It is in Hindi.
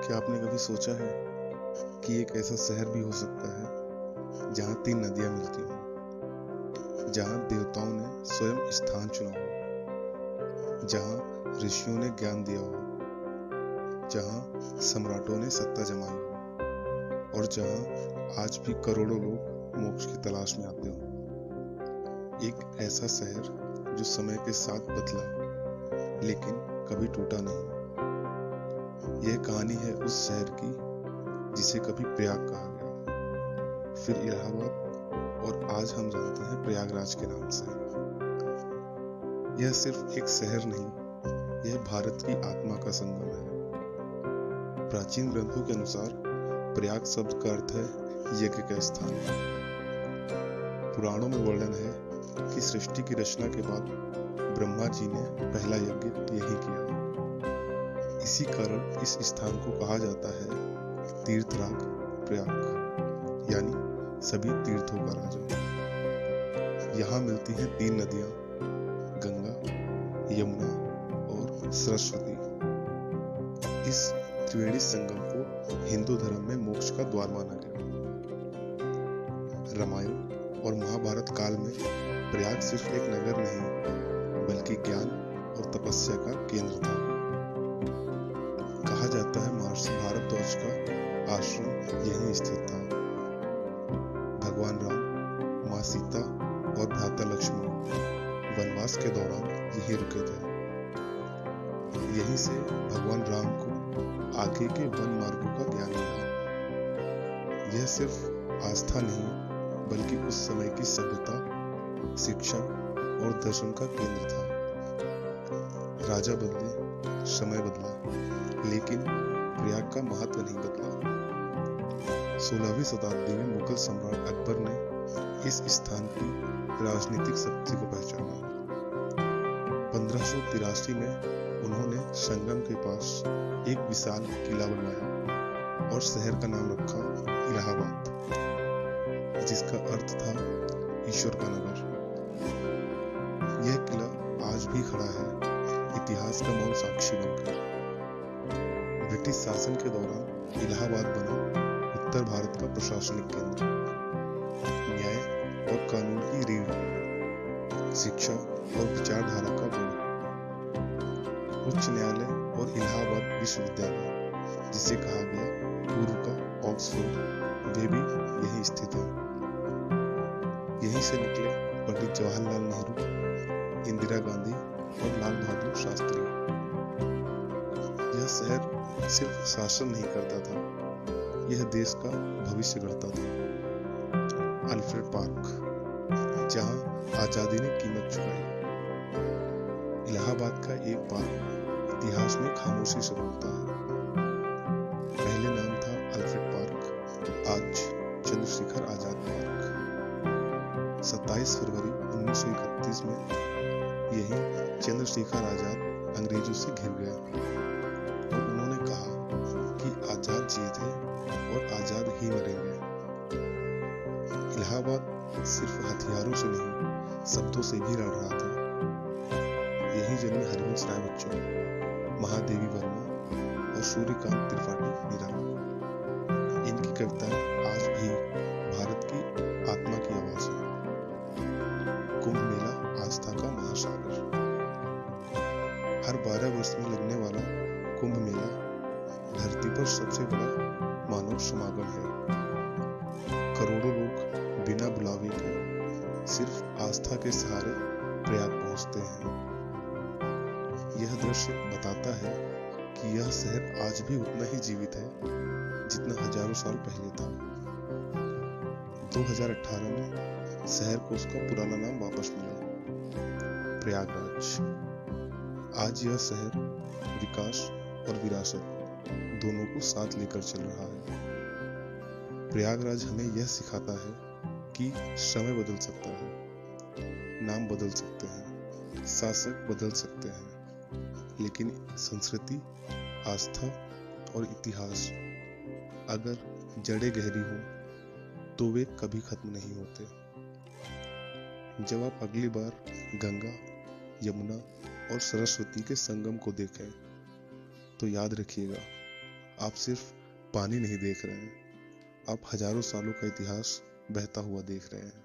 क्या आपने कभी सोचा है कि एक ऐसा शहर भी हो सकता है जहाँ 3 नदियाँ मिलती हों, जहाँ देवताओं ने स्वयं स्थान चुना हो, जहाँ ऋषियों ने ज्ञान दिया हो, जहाँ सम्राटों ने सत्ता जमाई हो और जहाँ आज भी करोड़ों लोग मोक्ष की तलाश में आते हो। एक ऐसा शहर जो समय के साथ बदला लेकिन कभी टूटा नहीं। यह कहानी है उस शहर की जिसे कभी प्रयाग कहा गया, फिर इलाहाबाद और आज हम जानते हैं प्रयागराज के नाम से। यह सिर्फ एक शहर नहीं, यह भारत की आत्मा का संगम है। प्राचीन ग्रंथों के अनुसार प्रयाग शब्द का अर्थ है यज्ञ का स्थान। पुराणों में वर्णन है कि सृष्टि की रचना के बाद ब्रह्मा जी ने पहला यज्ञ यही किया। इसी कारण इस स्थान को कहा जाता है तीर्थराज प्रयाग, यानी सभी तीर्थों का राजा। यहाँ मिलती हैं 3 नदियां, गंगा, यमुना और सरस्वती। इस त्रिवेणी संगम को हिंदू धर्म में मोक्ष का द्वार माना गया। रामायण और महाभारत काल में प्रयाग सिर्फ एक नगर नहीं बल्कि ज्ञान और तपस्या का केंद्र था। कहा जाता है महर्षि भारद्वाज का आश्रम यहीं स्थित था। भगवान राम, माँ सीता और भ्राता लक्ष्मण वनवास के दौरान यहीं रुके थे। यहीं से भगवान राम को आगे के वन मार्गों का ज्ञान मिला। यह सिर्फ आस्था नहीं बल्कि उस समय की सभ्यता, शिक्षा और दर्शन का केंद्र था। राजा बदले, समय बदला, लेकिन प्रयाग का महत्व नहीं बदला। 16वीं शताब्दी में मुगल सम्राट अकबर ने इस स्थान की राजनीतिक शक्ति को पहचाना। 1583 में उन्होंने संगम के पास एक विशाल किला बनवाया और शहर का नाम रखा इलाहाबाद, जिसका अर्थ था ईश्वर का नगर। यह किला आज भी खड़ा है, इतिहास का मौन साक्षी बनकर। ब्रिटिश शासन के दौरान इलाहाबाद बना उत्तर भारत का प्रशासनिक केंद्र। न्याय और कानून की रीढ़, शिक्षा और विचारधारा का गढ़। उच्च न्यायालय और इलाहाबाद विश्वविद्यालय, जिसे कहा गया पूर्व का ऑक्सफोर्ड, वे भी यहीं स्थित है। यहीं से निकले पंडित जवाहरलाल नेहरू, इंदिरा गांधी और लाल बहादुर शास्त्री। यह शहर सिर्फ शासन नहीं करता था, यह देश का भविष्य गढ़ता था। अल्फ्रेड पार्क, जहां आजादी ने कीमत चुकाई। इलाहाबाद का एक पार्क इतिहास में खामोशी से बोलता है। पहले नाम था अल्फ्रेड पार्क, आज चंद्रशेखर आजाद पार्क। 27 फरवरी 1931 में यही चंद्रशेखर आजाद अंग्रेजों से घिर गए और उन्होंने कहा कि आजाद जिए थे और आजाद ही मरेंगे। इलाहाबाद सिर्फ हथियारों से नहीं, शब्दों से भी लड़ रहा था। यही जन्मे हरिवंश राय बच्चन, महादेवी वर्मा और सूर्यकांत त्रिपाठी मीरा। इनकी कविताएं आज भी भारत की आत्मा की आवाज है। कुंभ मेला आस्था का महासागर। हर 12 वर्ष में लगने वाला कुंभ मेला धरती पर सबसे बड़ा मानव समागम है। करोड़ों लोग बिना बुलावे के सिर्फ आस्था के सहारे प्रयाग पहुंचते हैं। यह दृश्य बताता है कि यह शहर आज भी उतना ही जीवित है जितना हजारों साल पहले था। 2018 में शहर को उसका पुराना नाम वापस मिला, प्रयागराज। आज यह शहर विकास और विरासत दोनों को साथ लेकर चल रहा है। प्रयागराज हमें यह सिखाता है कि समय बदल सकता है, नाम बदल सकते हैं, शासक बदल सकते हैं, लेकिन संस्कृति, आस्था और इतिहास अगर जड़ें गहरी हों तो वे कभी खत्म नहीं होते। जब आप अगली बार गंगा, यमुना और सरस्वती के संगम को देखें तो याद रखिएगा, आप सिर्फ पानी नहीं देख रहे हैं, आप हजारों सालों का इतिहास बहता हुआ देख रहे हैं।